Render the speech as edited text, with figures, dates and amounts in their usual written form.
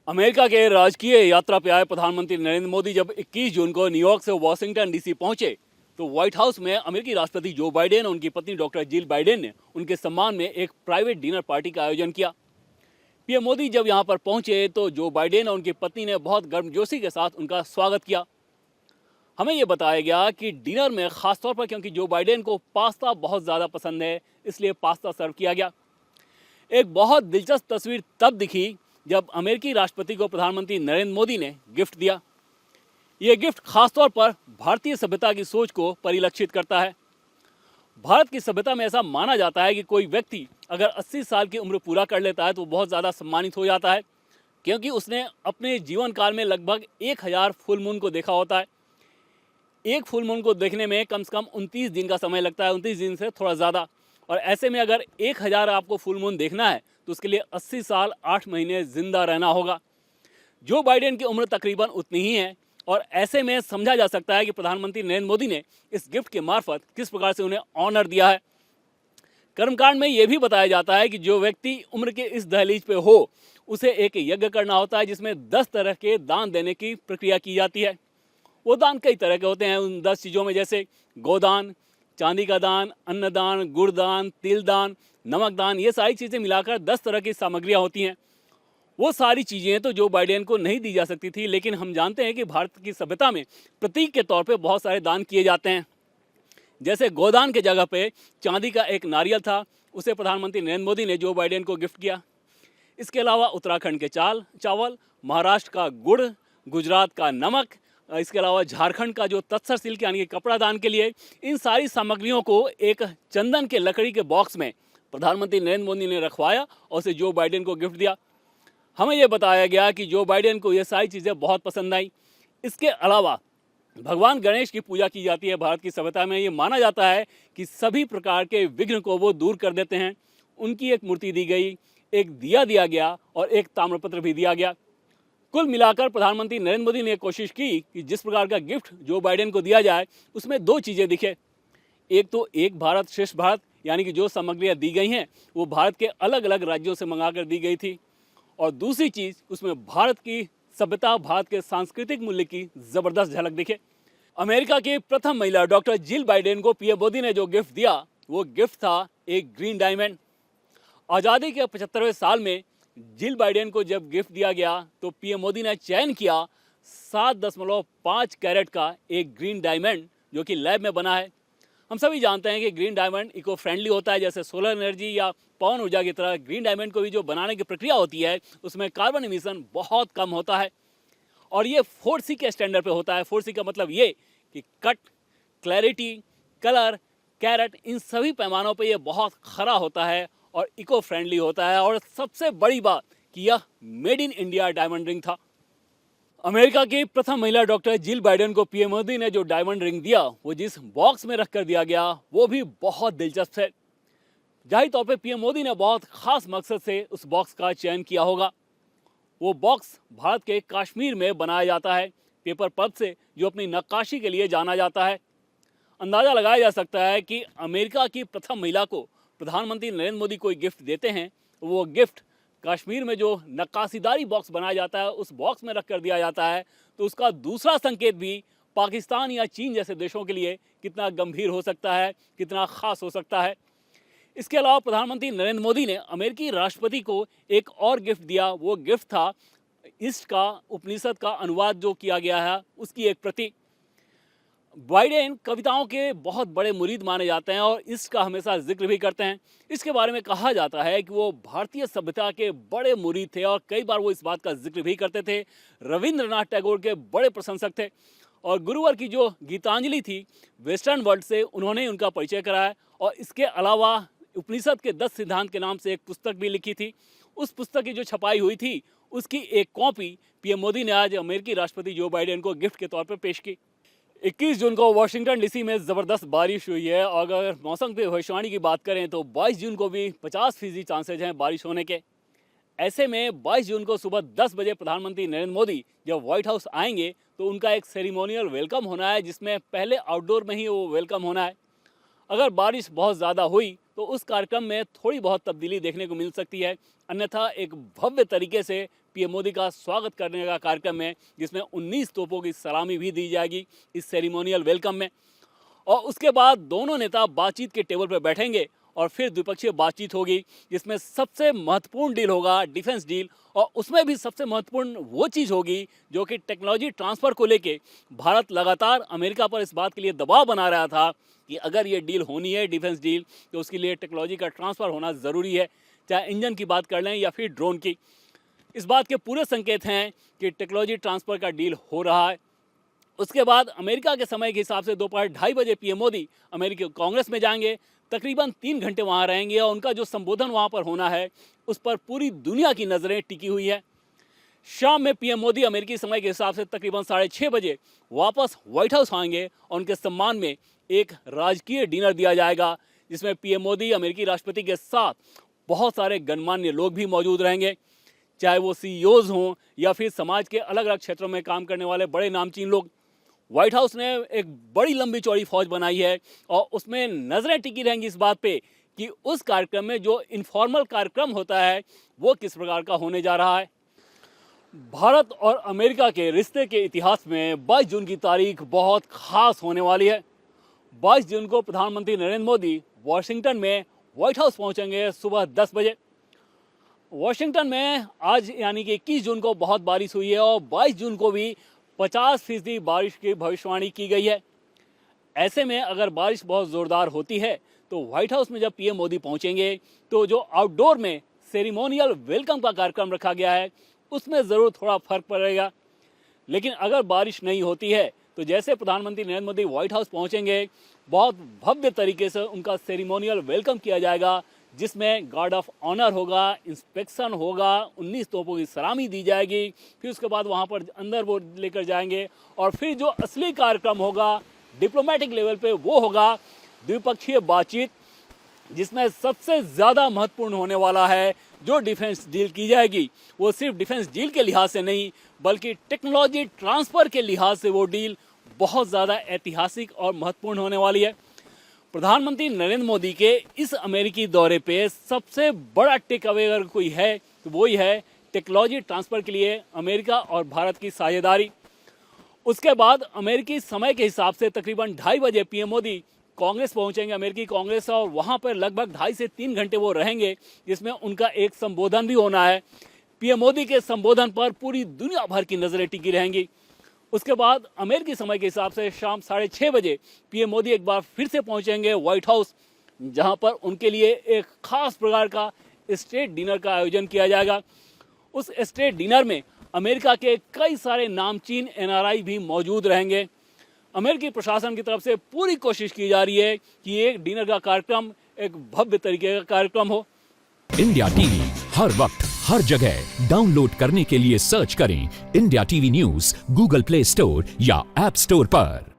America के राजकीय यात्रा पे आए प्रधानमंत्री नरेंद्र मोदी जब 21 जून को न्यूयॉर्क से वाशिंगटन डीसी पहुंचे तो व्हाइट हाउस में अमेरिकी राष्ट्रपति जो बाइडेन और उनकी पत्नी डॉक्टर जिल बाइडेन ने उनके सम्मान में एक प्राइवेट डिनर पार्टी का आयोजन किया। पीएम मोदी जब यहां पर पहुंचे तो जो बाइडेन और उनकी पत्नी ने बहुत गर्मजोशी के साथ उनका स्वागत किया। हमें यह बताया गया कि डिनर में खासतौर पर क्योंकि जो बाइडेन को पास्ता बहुत ज़्यादा पसंद है इसलिए पास्ता सर्व किया गया। एक बहुत दिलचस्प तस्वीर तब दिखी जब अमेरिकी राष्ट्रपति को प्रधानमंत्री नरेंद्र मोदी ने गिफ्ट दिया। ये गिफ्ट खासतौर पर भारतीय सभ्यता की सोच को परिलक्षित करता है। भारत की सभ्यता में ऐसा माना जाता है कि कोई व्यक्ति अगर 80 साल की उम्र पूरा कर लेता है तो बहुत ज़्यादा सम्मानित हो जाता है, क्योंकि उसने अपने जीवन काल में लगभग 1000 फुल मून को देखा होता है। एक फुल मून को देखने में कम से कम 29 दिन का समय लगता है, 29 दिन से थोड़ा ज़्यादा। और ऐसे में अगर 1000 आपको फुल मून देखना है तो उसके लिए 80 साल 8 महीने जिंदा रहना होगा। जो बाइडेन की उम्र तकरीबन उतनी ही है और ऐसे में समझा जा सकता है कि प्रधानमंत्री नरेंद्र मोदी ने इस गिफ्ट के मार्फत किस प्रकार से उन्हें ऑनर दिया है। कर्मकांड में यह भी बताया जाता है कि जो व्यक्ति उम्र के इस दहलीज पे हो उसे एक यज्ञ करना होता है जिसमें 10 तरह के दान देने की प्रक्रिया की जाती है। वो दान कई तरह के होते हैं। उन 10 चीज़ों में जैसे गोदान, चांदी का दान, अन्नदान, गुड़दान, तिल दान, नमक दान, ये सारी चीज़ें मिलाकर 10 तरह की सामग्रियाँ होती हैं। वो सारी चीज़ें तो जो बाइडेन को नहीं दी जा सकती थी, लेकिन हम जानते हैं कि भारत की सभ्यता में प्रतीक के तौर पे बहुत सारे दान किए जाते हैं। जैसे गोदान के जगह पे चांदी का एक नारियल था, उसे प्रधानमंत्री नरेंद्र मोदी ने जो बाइडेन को गिफ्ट किया। इसके अलावा उत्तराखंड के चावल, महाराष्ट्र का गुड़, गुजरात का नमक, इसके अलावा झारखंड का जो तत्सर सिल्क यानी कि कपड़ा दान के लिए, इन सारी सामग्रियों को एक चंदन के लकड़ी के बॉक्स में प्रधानमंत्री नरेंद्र मोदी ने रखवाया और उसे जो बाइडेन को गिफ्ट दिया। हमें यह बताया गया कि जो बाइडेन को ये सारी चीज़ें बहुत पसंद आई। इसके अलावा भगवान गणेश की पूजा की जाती है भारत की सभ्यता में। ये माना जाता है कि सभी प्रकार के विघ्न को वो दूर कर देते हैं। उनकी एक मूर्ति दी गई, एक दिया दिया गया और एक ताम्रपत्र भी दिया गया। कुल मिलाकर प्रधानमंत्री नरेंद्र मोदी ने कोशिश की कि जिस प्रकार का गिफ्ट जो बाइडेन को दिया जाए उसमें 2 चीज़ें दिखे। एक तो एक भारत श्रेष्ठ भारत, यानी कि जो सामग्रियाँ दी गई हैं वो भारत के अलग अलग राज्यों से मंगाकर दी गई थी, और दूसरी चीज़ उसमें भारत की सभ्यता, भारत के सांस्कृतिक मूल्य की ज़बरदस्त झलक दिखे। अमेरिका की प्रथम महिला डॉक्टर जिल बाइडेन को पीएम मोदी ने जो गिफ्ट दिया वो गिफ्ट था एक ग्रीन डायमंड। आज़ादी के 75वें साल में जिल बाइडेन को जब गिफ्ट दिया गया तो पीएम मोदी ने चयन किया 7.5 कैरेट का एक ग्रीन डायमंड जो कि लैब में बना है। हम सभी जानते हैं कि ग्रीन डायमंड इको फ्रेंडली होता है, जैसे सोलर एनर्जी या पवन ऊर्जा की तरह ग्रीन डायमंड को भी जो बनाने की प्रक्रिया होती है उसमें कार्बन इमिशन बहुत कम होता है। और ये 4C के स्टैंडर्ड पे होता है। 4C का मतलब ये कि कट, क्लैरिटी, कलर, कैरेट, इन सभी पैमानों पे ये बहुत खरा होता है और इको फ्रेंडली होता है। और सबसे बड़ी बात कि यह made in India diamond ring था। अमेरिका की प्रथम महिला डॉक्टर जिल बाइडेन को पीएम मोदी ने जो डायमंड रिंग दिया वो जिस बॉक्स में रखकर दिया गया वो भी बहुत दिलचस्प है। जाहिर तौर पे पीएम मोदी ने बहुत खास मकसद से उस बॉक्स का चयन किया होगा। वो बॉक्स भारत के कश्मीर में बनाया जाता है, पेपर पल्प से, जो अपनी नक्काशी के लिए जाना जाता है। अंदाज़ा लगाया जा सकता है कि अमेरिका की प्रथम महिला को प्रधानमंत्री नरेंद्र मोदी कोई गिफ्ट देते हैं, वो गिफ्ट कश्मीर में जो नक्काशीदारी बॉक्स बनाया जाता है उस बॉक्स में रख कर दिया जाता है, तो उसका दूसरा संकेत भी पाकिस्तान या चीन जैसे देशों के लिए कितना गंभीर हो सकता है, कितना खास हो सकता है। इसके अलावा प्रधानमंत्री नरेंद्र मोदी ने अमेरिकी राष्ट्रपति को एक और गिफ्ट दिया। वो गिफ्ट था ईस्ट का उपनिषद का अनुवाद जो किया गया है उसकी एक प्रति। बाइडेन कविताओं के बहुत बड़े मुरीद माने जाते हैं और ईस्ट का हमेशा जिक्र भी करते हैं। इसके बारे में कहा जाता है कि वो भारतीय सभ्यता के बड़े मुरीद थे और कई बार वो इस बात का जिक्र भी करते थे। रविंद्रनाथ टैगोर के बड़े प्रशंसक थे और गुरुवार की जो गीतांजलि थी वेस्टर्न वर्ल्ड से उन्होंने उनका परिचय कराया। और इसके अलावा उपनिषद के 10 सिद्धांत के नाम से एक पुस्तक भी लिखी थी। उस पुस्तक की जो छपाई हुई थी उसकी एक कॉपी पीएम मोदी ने आज अमेरिकी राष्ट्रपति जो बाइडेन को गिफ्ट के तौर पर पेश की। 21 जून को वाशिंगटन डीसी में ज़बरदस्त बारिश हुई है और अगर मौसम की भविष्यवाणी की बात करें तो 22 जून को भी 50% चांसेज हैं बारिश होने के। ऐसे में 22 जून को सुबह 10 बजे प्रधानमंत्री नरेंद्र मोदी जब व्हाइट हाउस आएंगे तो उनका एक सेरेमोनियल वेलकम होना है, जिसमें पहले आउटडोर में ही वो वेलकम होना है। अगर बारिश बहुत ज़्यादा हुई तो उस कार्यक्रम में थोड़ी बहुत तब्दीली देखने को मिल सकती है, अन्यथा एक भव्य तरीके से पीएम मोदी का स्वागत करने का कार्यक्रम है, जिसमें 19 तोपों की सलामी भी दी जाएगी इस सेरेमोनियल वेलकम में। और उसके बाद दोनों नेता बातचीत के टेबल पर बैठेंगे और फिर द्विपक्षीय बातचीत होगी, जिसमें सबसे महत्वपूर्ण डील होगा डिफेंस डील। और उसमें भी सबसे महत्वपूर्ण वो चीज़ होगी जो कि टेक्नोलॉजी ट्रांसफ़र को लेके भारत लगातार अमेरिका पर इस बात के लिए दबाव बना रहा था कि अगर ये डील होनी है डिफेंस डील, तो उसके लिए टेक्नोलॉजी का ट्रांसफ़र होना ज़रूरी है, चाहे इंजन की बात कर लें या फिर ड्रोन की। इस बात के पूरे संकेत हैं कि टेक्नोलॉजी ट्रांसफ़र का डील हो रहा है। उसके बाद अमेरिका के समय के हिसाब से दोपहर 2:30 बजे पीएम मोदी अमेरिकी कांग्रेस में जाएंगे, तकरीबन 3 घंटे वहाँ रहेंगे और उनका जो संबोधन वहाँ पर होना है उस पर पूरी दुनिया की नज़रें टिकी हुई है। शाम में पीएम मोदी अमेरिकी समय के हिसाब से तकरीबन 6:30 बजे वापस व्हाइट हाउस आएंगे और उनके सम्मान में एक राजकीय डिनर दिया जाएगा, जिसमें पीएम मोदी अमेरिकी राष्ट्रपति के साथ बहुत सारे गणमान्य लोग भी मौजूद रहेंगे, चाहे वो सीईओज हों या फिर समाज के अलग अलग क्षेत्रों में काम करने वाले बड़े नामचीन लोग। व्हाइट हाउस ने एक बड़ी लंबी चौड़ी फौज बनाई है और उसमें नज़रें टिकी रहेंगी इस बात पे कि उस कार्यक्रम में जो इनफॉर्मल कार्यक्रम होता है वो किस प्रकार का होने जा रहा है। भारत और अमेरिका के रिश्ते के इतिहास में 22 जून की तारीख बहुत खास होने वाली है। 22 जून को प्रधानमंत्री नरेंद्र मोदी वाशिंगटन में व्हाइट हाउस पहुंचेंगे सुबह 10 बजे। वाशिंगटन में आज यानी कि 21 जून को बहुत बारिश हुई है और 22 जून को भी 50% बारिश की भविष्यवाणी की गई है। ऐसे में अगर बारिश बहुत ज़ोरदार होती है तो व्हाइट हाउस में जब पीएम मोदी पहुंचेंगे तो जो आउटडोर में सेरेमोनियल वेलकम का कार्यक्रम रखा गया है उसमें ज़रूर थोड़ा फर्क पड़ेगा। लेकिन अगर बारिश नहीं होती है तो जैसे प्रधानमंत्री नरेंद्र मोदी व्हाइट हाउस पहुंचेंगे, बहुत भव्य तरीके से उनका सेरेमोनियल वेलकम किया जाएगा, जिसमें गार्ड ऑफ ऑनर होगा, इंस्पेक्शन होगा, 19 तोपों की सलामी दी जाएगी। फिर उसके बाद वहाँ पर अंदर वो लेकर जाएंगे और फिर जो असली कार्यक्रम होगा डिप्लोमेटिक लेवल पे वो होगा द्विपक्षीय बातचीत, जिसमें सबसे ज़्यादा महत्वपूर्ण होने वाला है जो डिफेंस डील की जाएगी। वो सिर्फ डिफेंस डील के लिहाज से नहीं बल्कि टेक्नोलॉजी ट्रांसफ़र के लिहाज से वो डील बहुत ज़्यादा ऐतिहासिक और महत्वपूर्ण होने वाली है। प्रधानमंत्री नरेंद्र मोदी के इस अमेरिकी दौरे पे सबसे बड़ा टेक अवे अगर कोई है तो वही है टेक्नोलॉजी ट्रांसफ़र के लिए अमेरिका और भारत की साझेदारी। उसके बाद अमेरिकी समय के हिसाब से तकरीबन 2:30 बजे पीएम मोदी कांग्रेस पहुंचेंगे, अमेरिकी कांग्रेस, और वहां पर लगभग 2.5 से 3 घंटे वो रहेंगे, जिसमें उनका एक संबोधन भी होना है। पीएम मोदी के संबोधन पर पूरी दुनिया भर की नज़रें टिकी रहेंगी। उसके बाद अमेरिकी समय के हिसाब से शाम 6:30 बजे पीएम मोदी एक बार फिर से पहुंचेंगे व्हाइट हाउस, जहां पर उनके लिए एक खास प्रकार का स्टेट डिनर का आयोजन किया जाएगा। उस स्टेट डिनर में अमेरिका के कई सारे नामचीन एनआरआई भी मौजूद रहेंगे। अमेरिकी प्रशासन की तरफ से पूरी कोशिश की जा रही है कि एक डिनर का कार्यक्रम एक भव्य तरीके का कार्यक्रम हो। इंडिया टीवी हर वक्त हर जगह डाउनलोड करने के लिए सर्च करें India TV news Google play store या ऐप स्टोर पर।